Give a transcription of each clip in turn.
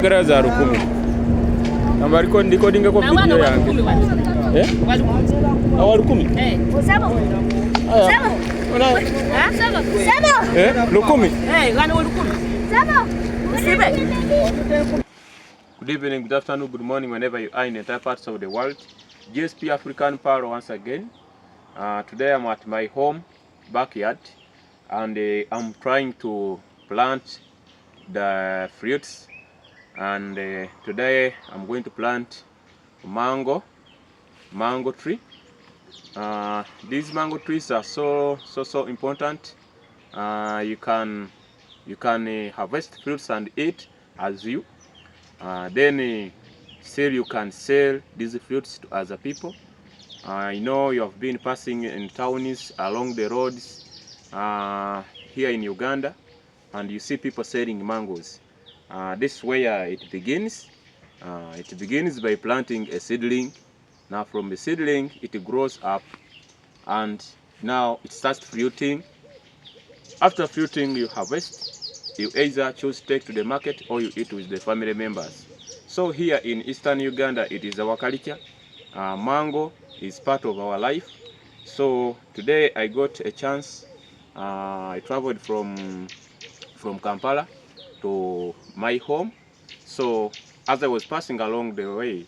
Za 10. Namba recording ko video yangu. Awali 10. Saba. Saba. Saba. Saba. Lukumi. Gani lukumi. Saba. Good evening, good afternoon, good morning, whenever you are in entire parts of the world. GSP African Power once again. Today I'm at my home backyard, and I'm trying to plant the fruits. And today I'm going to plant mango tree. These mango trees are so important. You can harvest fruits and eat as you. Then still you can sell these fruits to other people. I know you have been passing in towns along the roads here in Uganda, and you see people selling mangoes. This is where it begins. It begins by planting a seedling. Now from the seedling it grows up, and now it starts fruiting. After fruiting, you harvest. You either choose to take to the market or you eat with the family members. So here in Eastern Uganda, it is our culture. Mango is part of our life. So today I got a chance. I traveled from Kampala to my home. So as I was passing along the way,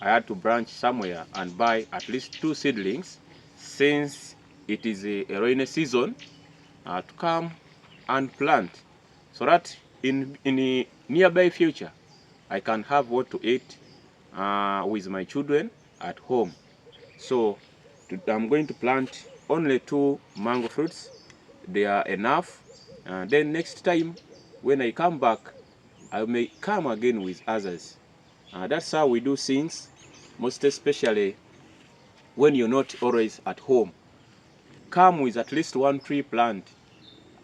I had to branch somewhere and buy at least 2 seedlings, since it is a rainy season, to come and plant, so that in the nearby future I can have what to eat with my children at home. So I'm going to plant only 2 mango fruits. They are enough. Then next time when I come back, I may come again with others. That's how we do things, most especially when you're not always at home. Come with at least 1 tree plant.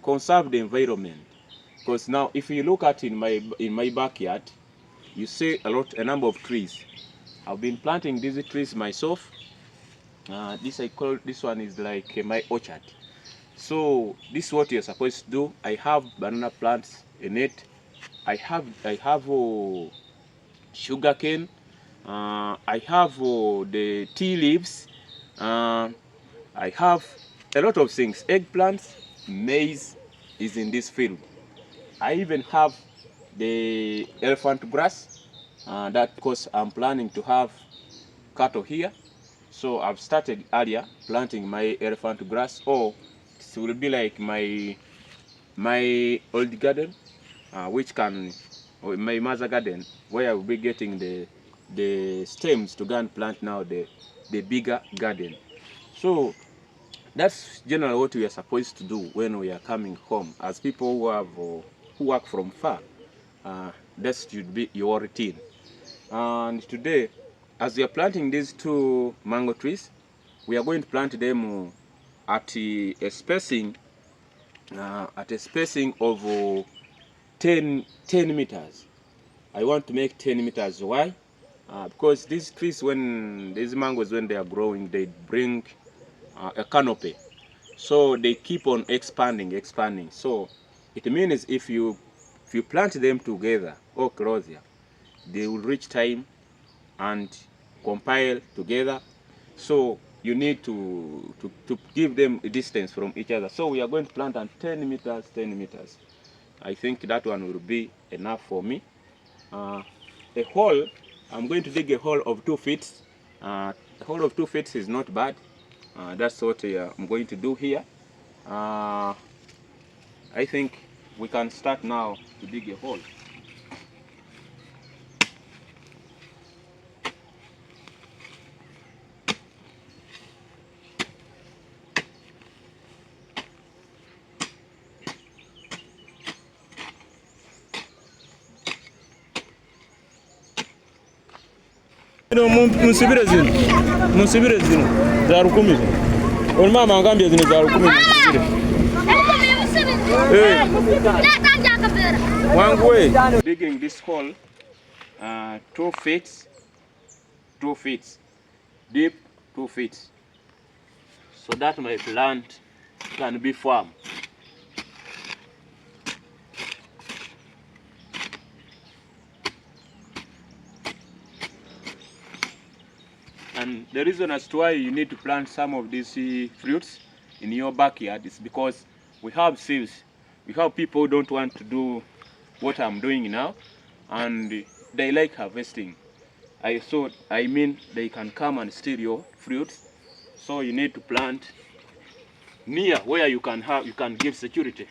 Conserve the environment. Because now if you look at in my backyard, you see a number of trees. I've been planting these trees myself. This one is like my orchard. So this is what you're supposed to do. I have banana plants in it. I have sugar cane. I have the tea leaves. I have a lot of things. Eggplants, maize is in this field. I even have the elephant grass. That because I'm planning to have cattle here. So I've started earlier planting my elephant grass, or it will be like my old garden, or my mother garden, where I will be getting the stems to go and plant now the bigger garden. So that's generally what we are supposed to do when we are coming home, as people who work from far. That should be your routine. And today, as we are planting these 2 mango trees, we are going to plant them at a spacing of 10 meters. I want to make 10 meters. Why? Because these trees, these mangoes, when they are growing, they bring a canopy. So they keep on expanding. So it means if you plant them together or closer, they will reach time and compile together. So you need to give them a distance from each other. So we are going to plant on 10 meters. I think that one will be enough for me. A hole, I'm going to dig a hole of 2 feet. A hole of 2 feet is not bad. That's what I'm going to do here. I think we can start now to dig a hole. Musibire zino za 10 zino. Mama angambye zino za 10 musibire. Digging this hole 2 feet deep, 2 feet, so that my plant can be firm. And the reason as to why you need to plant some of these fruits in your backyard is because we have thieves. We have people who don't want to do what I'm doing now, and they like harvesting. I mean they can come and steal your fruits. So you need to plant near where you can give security.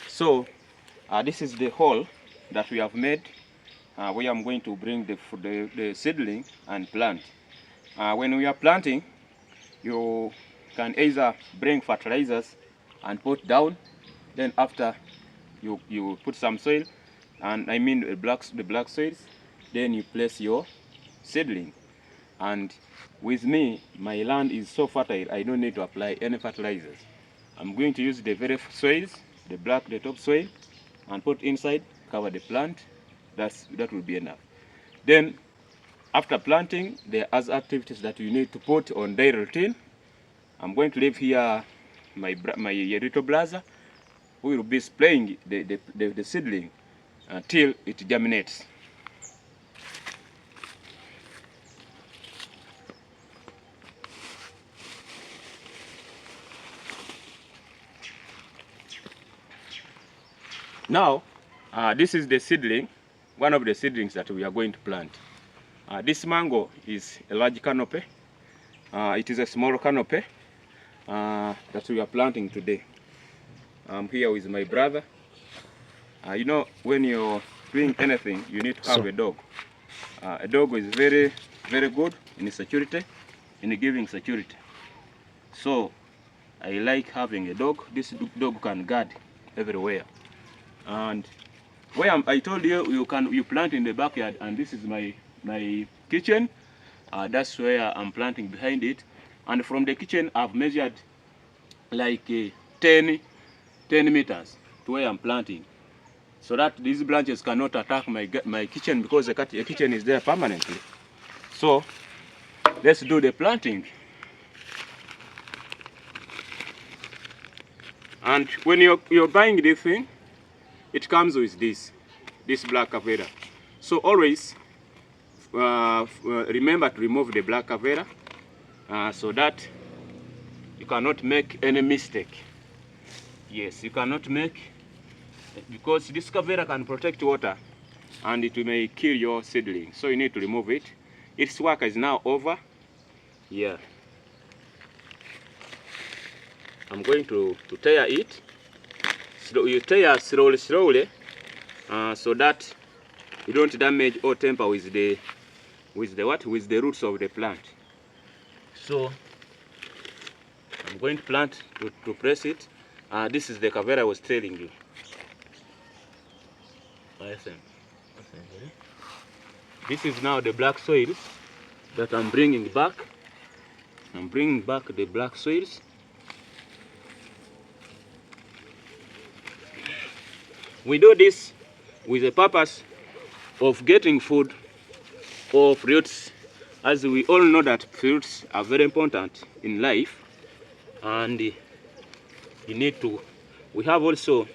So this is the hole that we have made where I'm going to bring the seedling and plant. When we are planting, you can either bring fertilizers and put down, then after you put some soil, and I mean the black soils, then you place your seedling. And with me, my land is so fertile, I don't need to apply any fertilizers. I'm going to use the very soils, the top soil, and put inside, cover the plant. That will be enough. Then after planting, there are other activities that you need to put on daily routine. I'm going to leave here my little brother, who will be spraying the seedling until it germinates. Now, this is the seedling, one of the seedlings that we are going to plant. This mango is a large canopy. It is a small canopy that we are planting today. I'm here with my brother. You know, when you're doing anything, you need to have a dog. A dog is very, very good in security, in giving security. So, I like having a dog. This dog can guard everywhere. And where I told you, you plant in the backyard, and this is my kitchen. That's where I'm planting behind it. And from the kitchen, I've measured like 10 meters to where I'm planting, so that these branches cannot attack my kitchen, because the kitchen is there permanently. So let's do the planting. And when you're buying this thing, it comes with this black Avera. So always remember to remove the black Avera so that you cannot make any mistake. Yes, you cannot make, because this Avera can protect water and it may kill your seedling. So you need to remove it. Its work is now over. Yeah. I'm going to tear it. So you tear slowly, so that you don't damage or tamper with the roots of the plant. So I'm going to plant to press it. This is the Avera I was telling you. This is now the black soils that I'm bringing back. I'm bringing back the black soils. We do this with the purpose of getting food or fruits, as we all know that fruits are very important in life, and we have also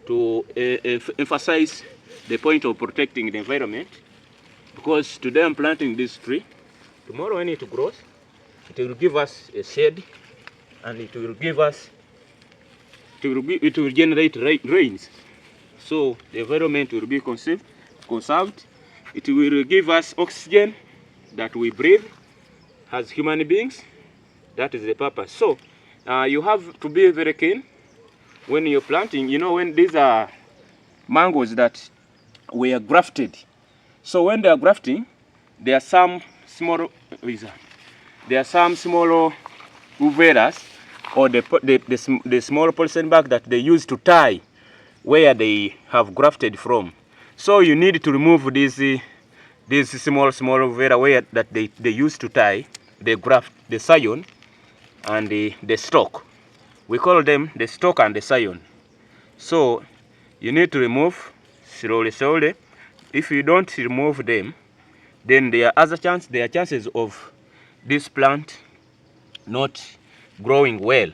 to emphasize the point of protecting the environment, because today I'm planting this tree. Tomorrow when it grows, it will give us a shade, and it will generate rains. So the environment will be conserved. It will give us oxygen that we breathe as human beings. That is the purpose. So you have to be very keen when you're planting. You know, when these are mangoes that were grafted. So when they are grafting, there are some small uveras or the small polyethylene bag that they use to tie where they have grafted from. So you need to remove this small vera where that they use to tie the graft, the scion and the stalk. We call them the stalk and the scion. So you need to remove slowly. If you don't remove them, then there are chances of this plant not growing well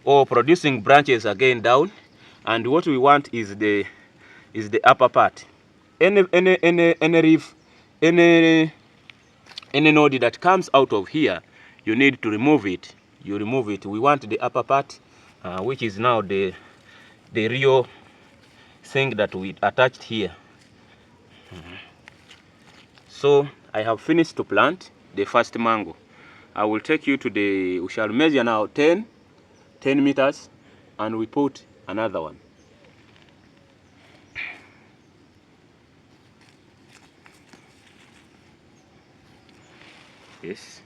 or producing branches again down. And what we want is the upper part. Any leaf, any node that comes out of here, you need to remove it. You remove it. We want the upper part, which is now the real thing that we attached here. So I have finished to plant the first mango. I will take you to we shall measure now 10 meters, and we put another one. Yes.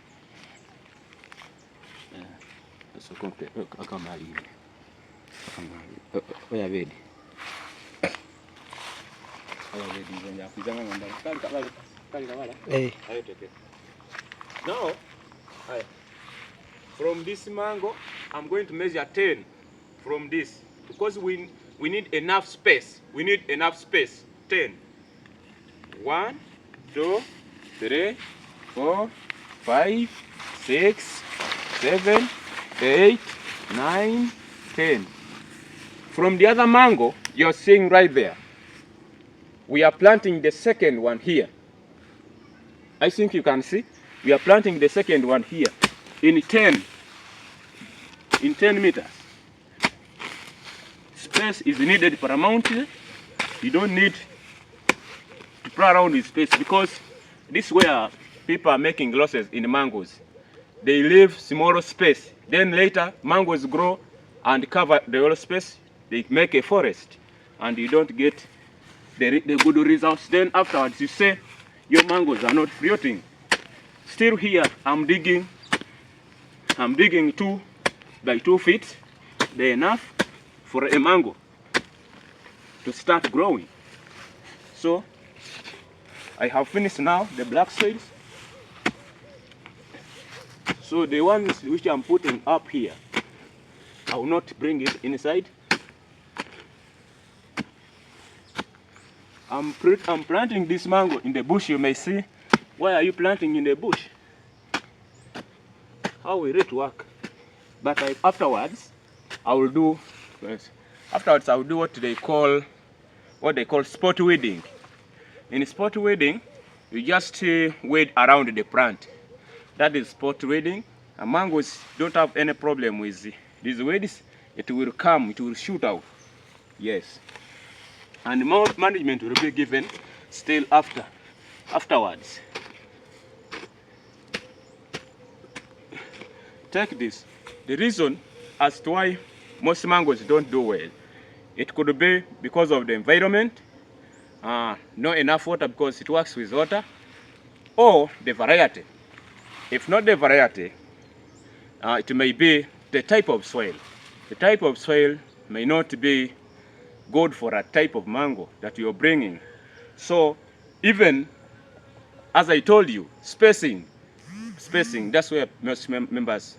So now, from this mango, I'm going to measure 10 from this because we need enough space. We need enough space. 10. 1, 2, 3, 4, 5, 6, 7, 8, 9, 10. From the other mango, you're seeing right there, we are planting the second one here. I think you can see. We are planting the second one here in 10 meters. Space is needed paramountly. You don't need to play around with space because this is where people are making losses in mangoes. They leave small space. Then later, mangoes grow and cover the whole space. They make a forest, and you don't get the good results. Then afterwards, you say your mangoes are not fruiting. Still here, I'm digging 2 by 2 feet. They're enough for a mango to start growing. So I have finished now the black soils. So the ones which I'm putting up here, I will not bring it inside. I'm planting this mango in the bush. You may see. Why are you planting in the bush? How will it work? But afterwards, I will do what they call spot weeding. In spot weeding, you just weed around the plant. That is spot weeding. And mangoes don't have any problem with these weeds. It will come, it will shoot out. Yes. And more management will be given still afterwards. Take this. The reason as to why most mangoes don't do well, it could be because of the environment, not enough water because it works with water, or the variety. If not the variety, it may be the type of soil. The type of soil may not be good for a type of mango that you're bringing. So even as I told you, spacing, that's where most members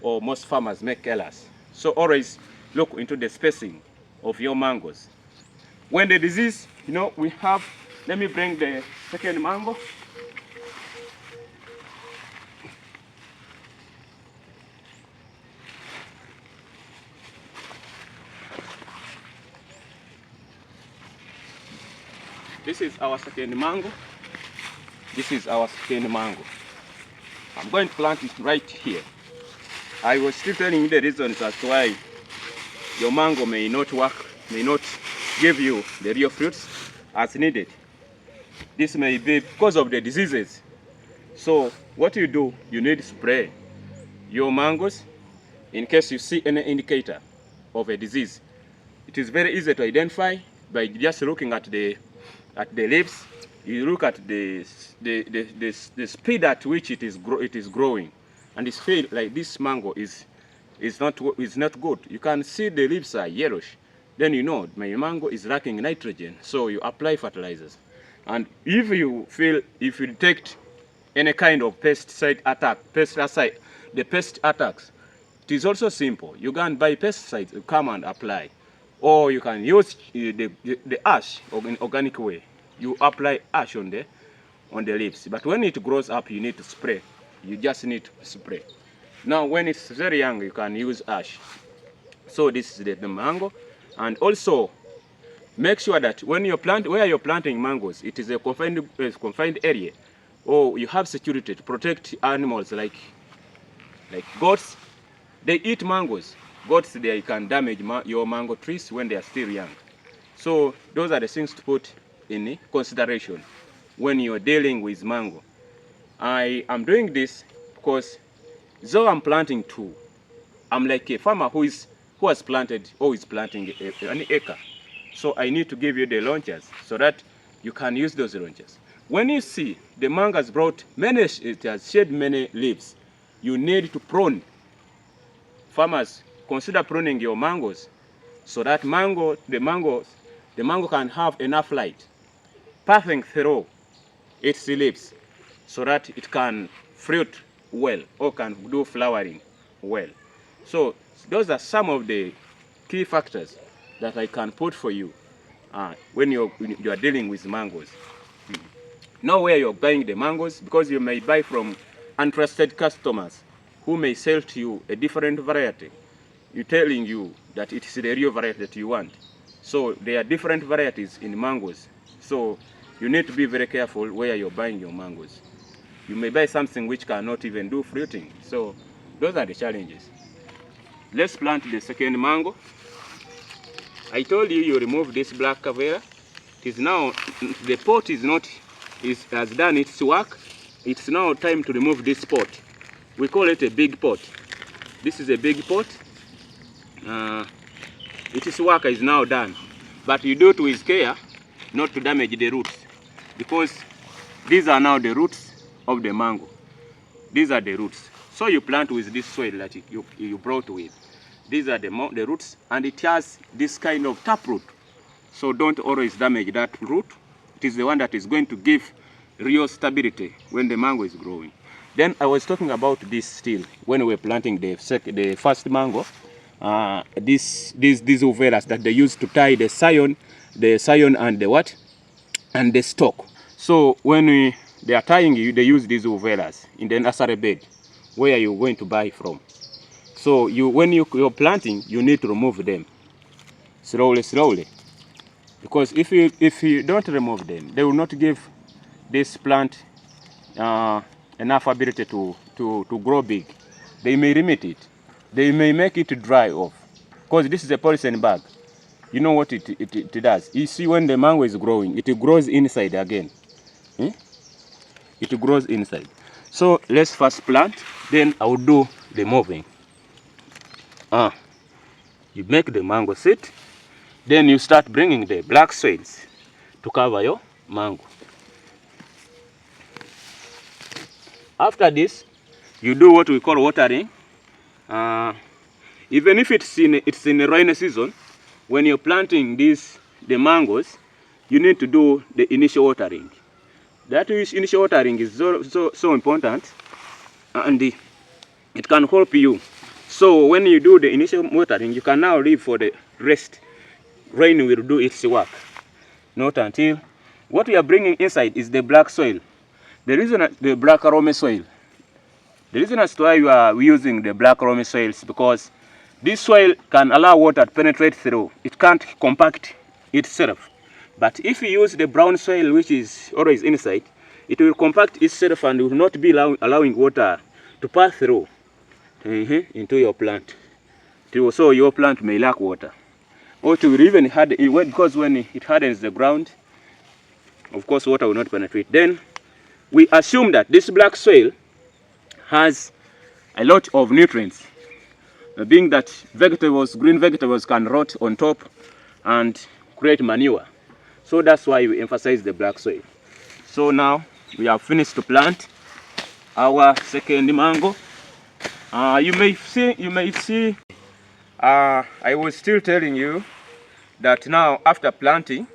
or most farmers make errors. So always look into the spacing of your mangoes. When the disease, we have, let me bring the second mango. This is our second mango. This is our second mango. I'm going to plant it right here. I was still telling you the reasons as to why your mango may not work, may not give you the real fruits as needed. This may be because of the diseases. So what you do, you need to spray your mangoes in case you see any indicator of a disease. It is very easy to identify by just looking at the leaves. You look at the speed at which it is growing, and it's feel like this mango is is not good. You can see the leaves are yellowish. Then you know my mango is lacking nitrogen. So you apply fertilizers. And if you detect any kind of pesticide attack, the pest attacks, it is also simple. You can buy pesticides, you come and apply. Or you can use the ash in organic way. You apply ash on the leaves. But when it grows up, you need to spray. You just need to spray. Now, when it's very young, you can use ash. So this is the mango. And also, make sure that when you plant, where you're planting mangoes, it is a confined area. Or you have security to protect animals like goats. They eat mangoes. Goats, they can damage your mango trees when they are still young. So those are the things to put in consideration when you're dealing with mango. I am doing this because though I'm planting two, I'm like a farmer who has planted or is planting an acre. So I need to give you the launchers so that you can use those launchers. When you see the mango has brought it has shed many leaves, you need to prune. Farmers, consider pruning your mangoes so that the mango can have enough light passing through its leaves so that it can fruit well or can do flowering well. So those are some of the key factors that I can put for you when you are dealing with mangoes. Know where you're buying the mangoes, because you may buy from untrusted customers who may sell to you a different variety. You're telling you that it is the real variety that you want. So there are different varieties in mangoes. So you need to be very careful where you're buying your mangoes. You may buy something which cannot even do fruiting. So those are the challenges. Let's plant the second mango. I told you remove this black cavera. It is now, the pot has done its work. It's now time to remove this pot. We call it a big pot. This is a big pot. Its work is now done. But you do it with care not to damage the roots, because these are now the roots of the mango. These are the roots. So you plant with this soil that you brought with. These are the roots, and it has this kind of taproot. So don't always damage that root. It is the one that is going to give real stability when the mango is growing. Then I was talking about this still when we were planting the first mango. These uvelas that they use to tie the scion and the what? And the stalk. So when they are tying you, they use these uvelas in the nursery bed where you're going to buy from. So when you're planting, you need to remove them slowly. Because if you don't remove them, they will not give this plant enough ability to grow big. They may limit it. They may make it dry off. Because this is a polythene bag. You know what it does? You see, when the mango is growing, it grows inside again. It grows inside. So let's first plant, then I will do the moving. You make the mango sit, then you start bringing the black soils to cover your mango. After this, you do what we call watering. Even if it's in the rainy season, when you're planting the mangoes, you need to do the initial watering. That initial watering is so important, and it can help you. So when you do the initial watering, you can now leave for the rest. Rain will do its work. Not until what we are bringing inside is the black soil. The reason the black loamy soil. The reason as to why we are using the black loamy soil is because this soil can allow water to penetrate through. It can't compact itself. But if you use the brown soil, which is always inside, it will compact itself and will not be allowing water to pass through into your plant. So your plant may lack water. Or it will even harden, because when it hardens the ground, of course water will not penetrate. Then we assume that this black soil has a lot of nutrients, being that green vegetables can rot on top and create manure. So that's why we emphasize the black soil. So now we have finished to plant our second mango. You may see. I was still telling you that now after planting,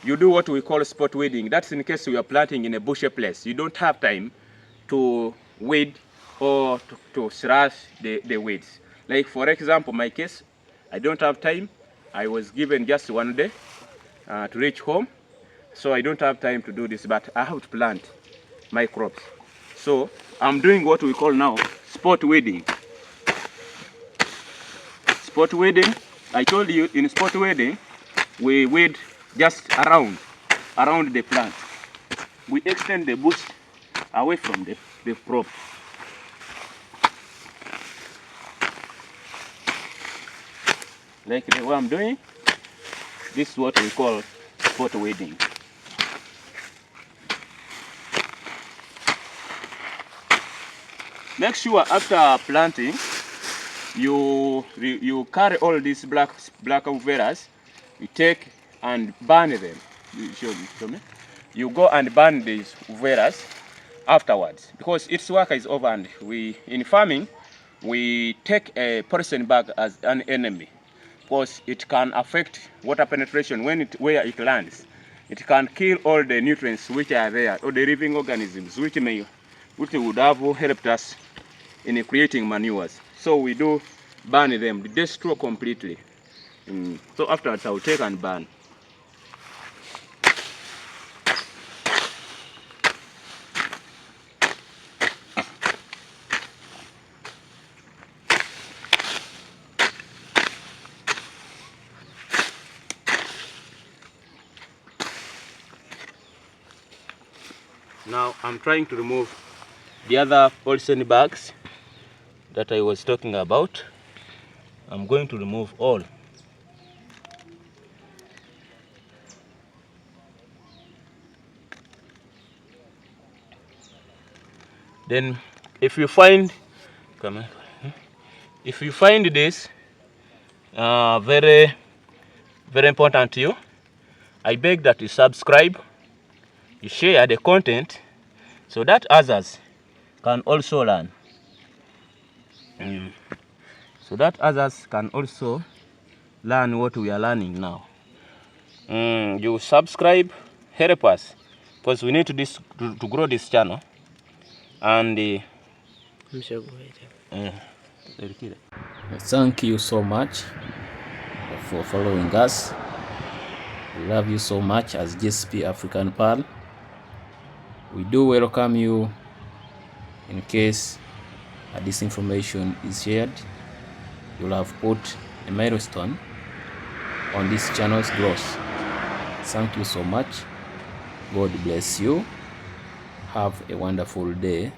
you do what we call spot weeding. That's in case you are planting in a bushy place. You don't have time to weed or to slash the weeds. Like for example, my case, I don't have time. I was given just 1 day to reach home, so I don't have time to do this, but I have to plant my crops. So I'm doing what we call now spot weeding. Spot weeding, I told you in spot weeding, we weed just around the plant. We extend the bush away from the crop. Like the way I'm doing, this is what we call spot weeding. Make sure after planting, you carry all these black uveiras, you take and burn them. Show me. You go and burn these uveiras afterwards, because its work is over, and in farming we take a poison bag as an enemy, because it can affect water penetration where it lands. It can kill all the nutrients which are there, or the living organisms which would have helped us in creating manures. So we do burn them, destroy completely. So afterwards I will take and burn. Now I'm trying to remove the other poison bags that I was talking about. I'm going to remove all. Then if you find this very important to you, I beg that you subscribe, you share the content so that others can also learn. So that others can also learn what we are learning now. You subscribe, help us, because we need to grow this channel. And thank you so much for following us. We love you so much as GSP African Pearl. We do welcome you in case this information is shared. You'll have put a milestone on this channel's growth. Thank you so much. God bless you. Have a wonderful day.